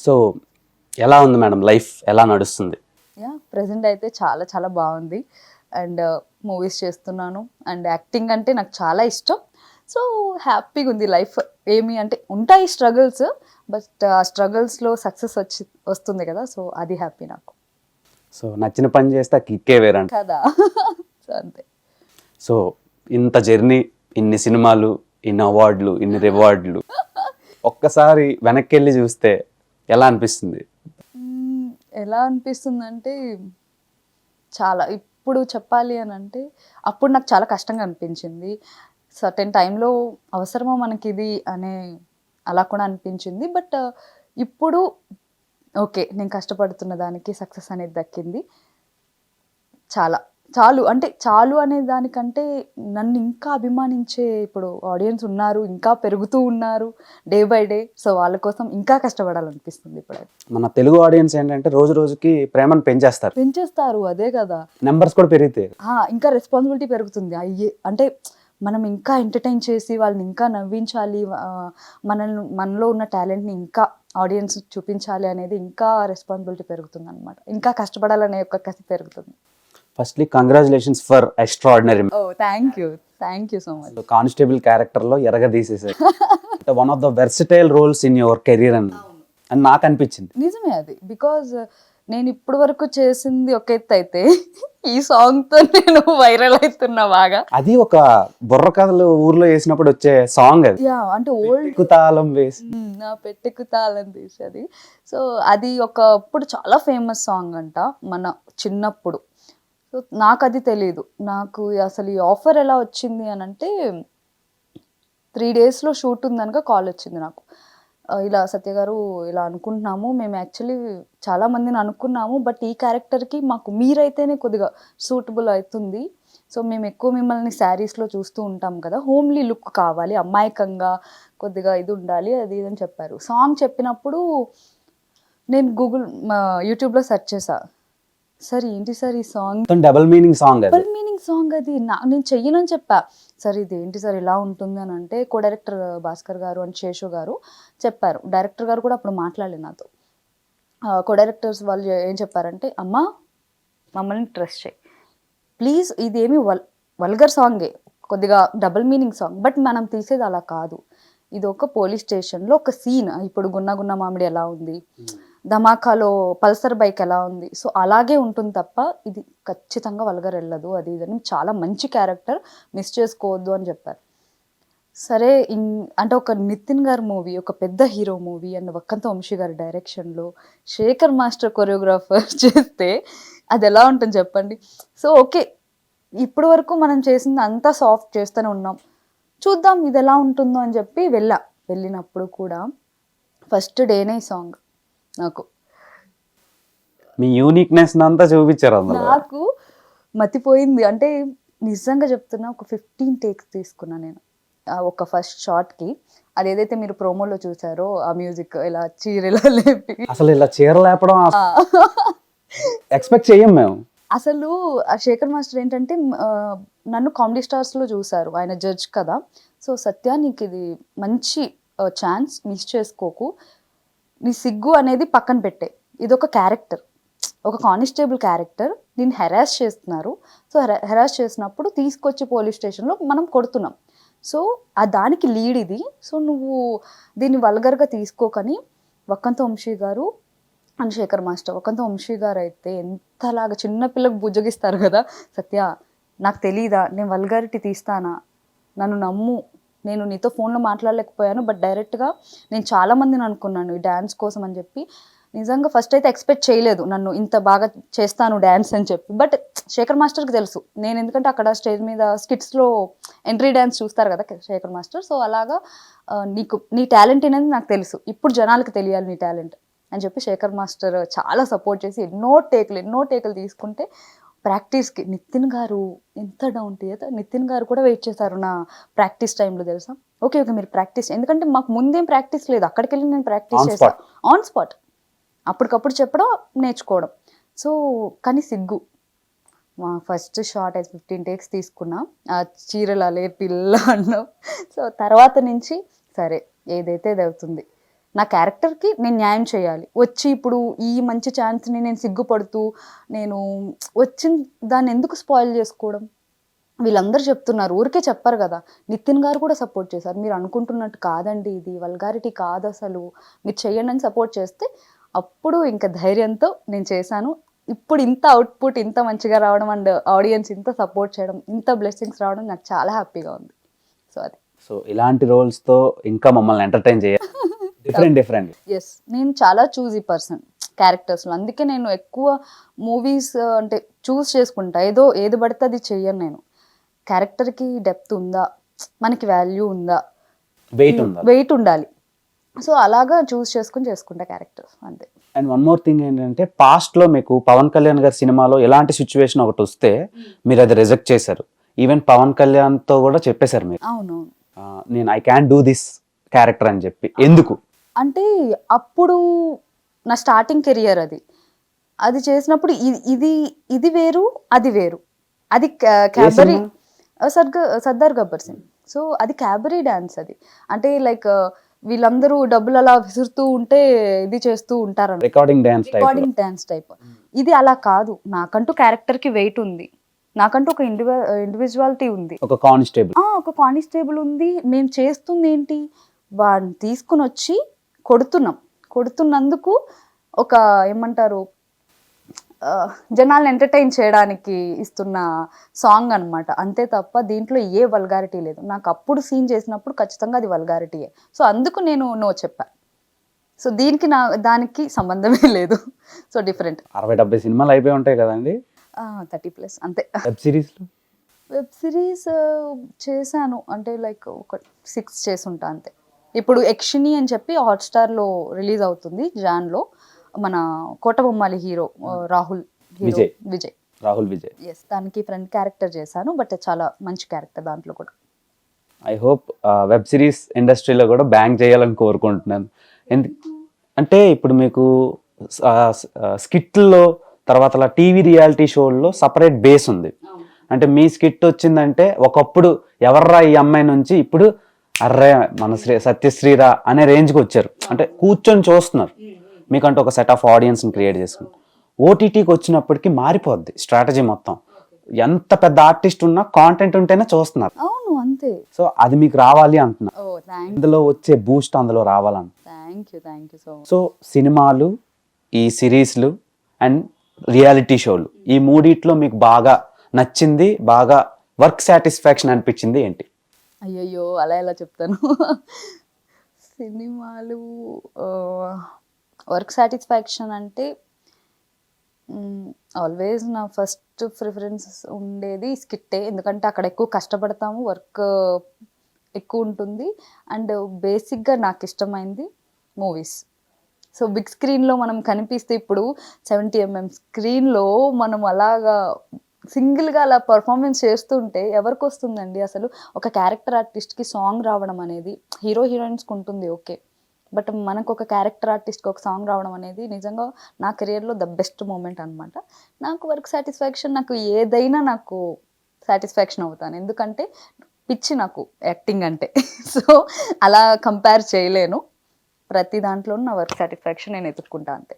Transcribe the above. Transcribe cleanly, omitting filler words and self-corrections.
So ఎలా ఉంది madam, life ఎలా నడుస్తుంది? ప్రెసెంట్ అయితే చాలా చాలా బాగుంది. అండ్ మూవీస్ చేస్తున్నాను అండ్ యాక్టింగ్ అంటే నాకు చాలా ఇష్టం. సో హ్యాపీగా ఉంది లైఫ్. ఏమి అంటే ఉంటాయి స్ట్రగుల్స్, బట్ ఆ స్ట్రగుల్స్లో సక్సెస్ వస్తుంది కదా, సో అది హ్యాపీ నాకు సో నచ్చిన పని చేస్తే ఆ కిక్కే వేరంట కదా. సో అంతే. సో ఇంత జర్నీ, ఇన్ని సినిమాలు, ఇన్ని అవార్డులు, ఇన్ని రివార్డులు, ఒక్కసారి వెనక్కి వెళ్ళి చూస్తే ఎలా అనిపిస్తుంది? ఎలా అనిపిస్తుంది అంటే చాలా, ఇప్పుడు చెప్పాలి అని అంటే అప్పుడు నాకు చాలా కష్టంగా అనిపించింది. సర్టెన్ టైంలో అవసరమా మనకి ఇది అనే అలా కూడా అనిపించింది. బట్ ఇప్పుడు ఓకే, నేను కష్టపడుతున్న దానికి సక్సెస్ అనేది దక్కింది. చాలు అంటే చాలు అనే దానికంటే నన్ను ఇంకా అభిమానించే ఇప్పుడు ఆడియన్స్ ఉన్నారు, ఇంకా పెరుగుతూ ఉన్నారు డే బై డే. సో వాళ్ళ కోసం ఇంకా కష్టపడాలనిపిస్తుంది ఇప్పుడు. మన తెలుగు ఆడియన్స్ ఏంటంటే రోజు రోజుకి ప్రేమను పెంచేస్తారు, అదే కదా, నెంబర్స్ కూడా పెరిగితే ఇంకా రెస్పాన్సిబిలిటీ పెరుగుతుంది. అంటే మనం ఇంకా ఎంటర్టైన్ చేసి వాళ్ళని ఇంకా నవ్వించాలి, మనలో ఉన్న టాలెంట్ని ఇంకా ఆడియన్స్ చూపించాలి అనేది ఇంకా రెస్పాన్సిబిలిటీ పెరుగుతుంది అనమాట. ఇంకా కష్టపడాలనే ఒక కసి పెరుగుతుంది. Firstly congratulations for extraordinary. Thank you so much. Constable character లో ఎరగదీసేసారు. One of the versatile roles in your career అని నాకు అనిపించింది. నిజమే అది. బికాజ్ నేను ఇప్పటి వరకు చేసింది ఒక ఎత్తు అయితే ఈ సాంగ్ తో నేను వైరల్ అవుతున్నా బాగా. అది ఒక బుర్ర కథలు ఊర్లో వేసినప్పుడు వచ్చే సాంగ్ అది. అంటే ఓల్డ్ తాళం వేసి నా పెట్టెకు తాళం తీసేది. సో అది ఒకప్పుడు చాలా ఫేమస్ సాంగ్ అంట మన చిన్నప్పుడు. సో నాకు అది తెలీదు. నాకు అసలు ఈ ఆఫర్ ఎలా వచ్చింది అని అంటే 3 daysలో షూట్ ఉందనక కాల్ వచ్చింది నాకు. ఇలా సత్య గారు ఇలా అనుకుంటున్నాము, మేము యాక్చువల్లీ చాలా మందిని అనుకున్నాము, బట్ ఈ క్యారెక్టర్కి మాకు మీరైతేనే కొద్దిగా సూటబుల్ అవుతుంది. సో మేము ఎక్కువ మిమ్మల్ని శారీస్లో చూస్తూ ఉంటాం కదా, హోమ్లీ లుక్ కావాలి, అమాయకంగా కొద్దిగా ఇది ఉండాలి, అది ఇది అని చెప్పారు. సాంగ్ చెప్పినప్పుడు నేను యూట్యూబ్లో సెర్చ్ చేసా. సార్ ఏంటి సార్ ఈ సాంగ్, డబుల్ మీనింగ్ సాంగ్ అది నేను చెయ్యనని చెప్పా. సార్ ఇది ఏంటి సార్ ఇలా ఉంటుంది అని అంటే కో డైరెక్టర్ భాస్కర్ గారు అండ్ శేషు గారు చెప్పారు. డైరెక్టర్ గారు కూడా అప్పుడు మాట్లాడలేదు నాతో. కో డైరెక్టర్స్ వాళ్ళు ఏం చెప్పారంటే, అమ్మా మమ్మల్ని ట్రస్ట్ చేయి ప్లీజ్, ఇదేమి వల్గర్ సాంగే, కొద్దిగా డబుల్ మీనింగ్ సాంగ్, బట్ మనం తీసేది అలా కాదు. ఇది ఒక పోలీస్ స్టేషన్లో ఒక సీన్. ఇప్పుడు గున్న గున్న మామిడి ఎలా ఉంది, ధమాకాలో పల్సర్ బైక్ ఎలా ఉంది, సో అలాగే ఉంటుంది తప్ప ఇది ఖచ్చితంగా వల్గర్ వెళ్ళదు, అది ఇదని. చాలా మంచి క్యారెక్టర్, మిస్ చేసుకోవద్దు అని చెప్పారు. సరే అంటే ఒక నితిన్ గారి మూవీ, ఒక పెద్ద hero movie and Vakkantham Vamsi గారి డైరెక్షన్లో శేఖర్ మాస్టర్ కొరియోగ్రాఫర్ చేస్తే అది ఎలా ఉంటుంది చెప్పండి. సో ఓకే, ఇప్పటి వరకు మనం చేసింది అంతా సాఫ్ట్ చేస్తూనే ఉన్నాం, చూద్దాం ఇది ఎలా ఉంటుందో అని చెప్పి వెళ్ళినప్పుడు కూడా ఫస్ట్ డేనే ఈ సాంగ్ నాకు మీ యూనిక్నెస్ అంతా చూపించారు. నాకు మతిపోయింది. అంటే నిజంగా చెప్తున్నా, ఒక 15 takes తీసుకున్నా నేను ఒక ఫస్ట్ షాట్కి. అది ఏదైతే మీరు ప్రోమోలో చూసారో ఆ మ్యూజిక్ ఇలా చీరలా లేపి, అసలు ఇలా చీర లేపడం ఎక్స్పెక్ట్ చేయం మేము. అసలు ఆ శేఖర్ మాస్టర్ ఏంటంటే నన్ను కామెడీ స్టార్స్లో చూసారు, ఆయన జడ్జ్ కదా. సో సత్య, నీకు ఇది మంచి ఛాన్స్, మిస్ చేసుకోకు, నీ సిగ్గు అనేది పక్కన పెట్టే, ఇది ఒక క్యారెక్టర్, ఒక కానిస్టేబుల్ క్యారెక్టర్, నేను హెరాస్ చేస్తున్నారు. సో హెరాస్ చేసినప్పుడు తీసుకొచ్చి పోలీస్ స్టేషన్లో మనం కొడుతున్నాం, సో దానికి లీడ్ ఇది. సో నువ్వు దీన్ని వల్గర్గా తీసుకోకని వక్కంత వంశీ గారు అండ్ శేఖర్ మాస్టర్. వక్కంత వంశీ గారు అయితే ఎంతలాగా చిన్నపిల్లకు బుజ్జగిస్తారు కదా, సత్య నాకు తెలీదా నేను వల్గారిటీ తీస్తానా, నన్ను నమ్ము, నేను నీతో ఫోన్లో మాట్లాడలేకపోయాను, బట్ డైరెక్ట్గా నేను చాలామందిని అనుకున్నాను ఈ డ్యాన్స్ కోసం అని చెప్పి. నిజంగా ఫస్ట్ అయితే ఎక్స్పెక్ట్ చేయలేదు నన్ను ఇంత బాగా చేస్తాను డ్యాన్స్ అని చెప్పి. బట్ శేఖర్ మాస్టర్కి తెలుసు నేను, ఎందుకంటే అక్కడ స్టేజ్ మీద స్కిట్స్లో ఎంట్రీ డ్యాన్స్ చూస్తారు కదా శేఖర్ మాస్టర్. సో అలాగా నీ టాలెంట్ అనేది నాకు తెలుసు, ఇప్పుడు జనాలకు తెలియాలి నీ టాలెంట్ అని చెప్పి శేఖర్ మాస్టర్ చాలా సపోర్ట్ చేసి ఎన్నో టేకులు తీసుకుంటే ప్రాక్టీస్కి నితిన్ గారు ఎంత డౌన్ టు ఎర్త్. నితిన్ గారు కూడా వెయిట్ చేశారు నా ప్రాక్టీస్ టైంలో, తెలుసా. ఓకే మీరు ప్రాక్టీస్, ఎందుకంటే మాకు ముందేం ప్రాక్టీస్ లేదు, అక్కడికి వెళ్ళి నేను ప్రాక్టీస్ చేశాను ఆన్ స్పాట్, అప్పటికప్పుడు చెప్పడం నేర్చుకోవడం. సో కానీ సిగ్గు, మా ఫస్ట్ షాట్ అయితే 15 takes తీసుకున్నా, ఆ చీరలు అలే పిల్ల అన్నాం. సో తర్వాత నుంచి సరే ఏదైతే అది అవుతుంది, నా క్యారెక్టర్కి నేను న్యాయం చేయాలి. వచ్చి ఇప్పుడు ఈ మంచి ఛాన్స్ని నేను సిగ్గుపడుతూ నేను వచ్చిన దాన్ని ఎందుకు స్పాయిల్ చేసుకోవడం? వీళ్ళందరూ చెప్తున్నారు, ఊరికే చెప్పరు కదా. నితిన్ గారు కూడా సపోర్ట్ చేశారు. మీరు అనుకుంటున్నట్టు కాదండి, ఇది వల్గారిటీ కాదు అసలు, మీరు చెయ్యండి అని సపోర్ట్ చేస్తే అప్పుడు ఇంకా ధైర్యంతో నేను చేశాను. ఇప్పుడు ఇంత అవుట్పుట్ ఇంత మంచిగా రావడం అండ్ ఆడియన్స్ ఇంత సపోర్ట్ చేయడం, ఇంత బ్లెస్సింగ్స్ రావడం నాకు చాలా హ్యాపీగా ఉంది. సో అది. సో ఇలాంటి రోల్స్తో ఇంకా మమ్మల్ని ఎంటర్టైన్ చేయాలి. డిఫరెంట్ ఎస్, నేను చాలా చూజీ పర్సన్ క్యారెక్టర్స్లో. అందుకే నేను ఎక్కువ మూవీస్ అంటే చూస్ చేసుకుంటా. ఏది పడితే అది చెయ్యను నేను. క్యారెక్టర్కి డెప్త్ ఉందా, మనకి వాల్యూ ఉందా, వెయిట్ ఉండాలి. సో అలాగా చూస్ చేసుకుంటా క్యారెక్టర్స్ అంతే. అండ్ వన్ మోర్ థింగ్ ఏంటంటే పాస్ట్ లో మీకు పవన్ కళ్యాణ్ గారి సినిమాలో ఎలాంటి సిచ్యువేషన్ ఒకటి వస్తే మీరు అది రిజెక్ట్ చేశారు. ఈవెన్ పవన్ కళ్యాణ్ తో కూడా చెప్పేశారు మీరు, అవునవును. నేను I can do this character అని చెప్పి. ఎందుకు అంటే అప్పుడు నా స్టార్టింగ్ కెరియర్ అది చేసినప్పుడు ఇది వేరు, అది వేరు. అది క్యాబరీ, సర్దార్ గబ్బర్ సింగ్. సో అది క్యాబరీ డాన్స్. అది అంటే లైక్ వీళ్ళందరూ డబ్బులు అలా విసురుతూ ఉంటే ఇది చేస్తూ ఉంటారు, రికార్డింగ్ డాన్స్ టైప్. ఇది అలా కాదు. నాకంటూ క్యారెక్టర్కి వెయిట్ ఉంది, నాకంటూ ఒక ఇండివిజువాలిటీ ఉంది, ఒక కానిస్టేబుల్ ఉంది. మేము చేస్తుంది ఏంటి, వాడిని తీసుకుని వచ్చి కొడుతున్నందుకు ఒక ఏమంటారు, జనాల్ని ఎంటర్టైన్ చేయడానికి ఇస్తున్న సాంగ్ అనమాట. అంతే తప్ప దీంట్లో ఏ వల్గారిటీ లేదు. నాకు అప్పుడు సీన్ చేసినప్పుడు ఖచ్చితంగా అది వల్గారిటీయే. సో అందుకు నేను నో చెప్పా. సో దానికి సంబంధమే లేదు. So different. 60-70 సినిమాలు అయిపోయి ఉంటాయి కదండి. 30+ అంతే. వెబ్ సిరీస్ చేశాను అంటే లైక్ ఒక 6 చేసుంటా అంతే. ఇప్పుడు యక్షిని అని చెప్పి హాట్స్టార్లో రిలీజ్ అవుతుంది జాన్లో. మన కోటబొమ్మాలి హీరో రాహుల్ విజయ్. ఎస్, దానికి ఫ్రెండ్ క్యారెక్టర్ చేశాను. బట్ చాలా మంచి క్యారెక్టర్ దాంట్లో కూడా. ఐ హోప్ వెబ్ సిరీస్ ఇండస్ట్రీలో కూడా బ్యాంక్ చేయాలని కోరుకుంటున్నాను. అంటే ఇప్పుడు మీకు స్కిట్లో తర్వాత టీవీ రియాలిటీ షోల్లో సపరేట్ బేస్ ఉంది. అంటే మీ స్కిట్ వచ్చిందంటే ఒకప్పుడు ఎవర్రా ఈ అమ్మాయి నుంచి ఇప్పుడు అర్రే మన సత్యశ్రీరా అనే రేంజ్కి వచ్చారు. అంటే కూర్చొని చూస్తున్నారు, మీకంటూ ఒక సెట్ ఆఫ్ ఆడియన్స్ని క్రియేట్ చేసుకుని. ఓటీటీకి వచ్చినప్పటికీ మారిపోద్ది స్ట్రాటజీ మొత్తం. ఎంత పెద్ద ఆర్టిస్ట్ ఉన్నా కాంటెంట్ ఉంటేనే చూస్తున్నారు. అవును, అంతే. సో అది మీకు రావాలి అంటున్నా, అందులో వచ్చే బూస్ట్ అందులో రావాలంట. థ్యాంక్ యూ సో సినిమాలు, ఈ సిరీస్లు అండ్ రియాలిటీ షోలు, ఈ మూడిట్లో మీకు బాగా నచ్చింది, బాగా వర్క్ సాటిస్ఫాక్షన్ అనిపించింది ఏంటి? అయ్యయ్యో, అలా ఎలా చెప్తాను. సినిమాలు వర్క్ సాటిస్ఫాక్షన్ అంటే ఆల్వేస్ నా ఫస్ట్ ప్రిఫరెన్స్ ఉండేది స్కిట్టే. ఎందుకంటే అక్కడ ఎక్కువ కష్టపడతాము, వర్క్ ఎక్కువ ఉంటుంది. అండ్ బేసిక్గా నాకు ఇష్టమైంది మూవీస్. సో బిగ్ స్క్రీన్లో మనం కనిపిస్తే, ఇప్పుడు 70mm స్క్రీన్లో మనం అలాగా సింగిల్గా అలా పర్ఫార్మెన్స్ చేస్తుంటే ఎవరికి వస్తుందండి అసలు? ఒక క్యారెక్టర్ ఆర్టిస్ట్కి సాంగ్ రావడం అనేది, హీరోయిన్స్కి ఉంటుంది ఓకే, బట్ మనకు ఒక క్యారెక్టర్ ఆర్టిస్ట్కి ఒక సాంగ్ రావడం అనేది నిజంగా నా కెరియర్లో ద బెస్ట్ మూమెంట్ అనమాట. నాకు వర్క్ సాటిస్ఫాక్షన్, నాకు ఏదైనా నాకు సాటిస్ఫాక్షన్ అవుతాను. ఎందుకంటే పిచ్చి నాకు యాక్టింగ్ అంటే. సో అలా కంపేర్ చేయలేను. ప్రతి దాంట్లో నా వర్క్ సాటిస్ఫాక్షన్ నేను ఎత్తుక్కుంటా అంతే.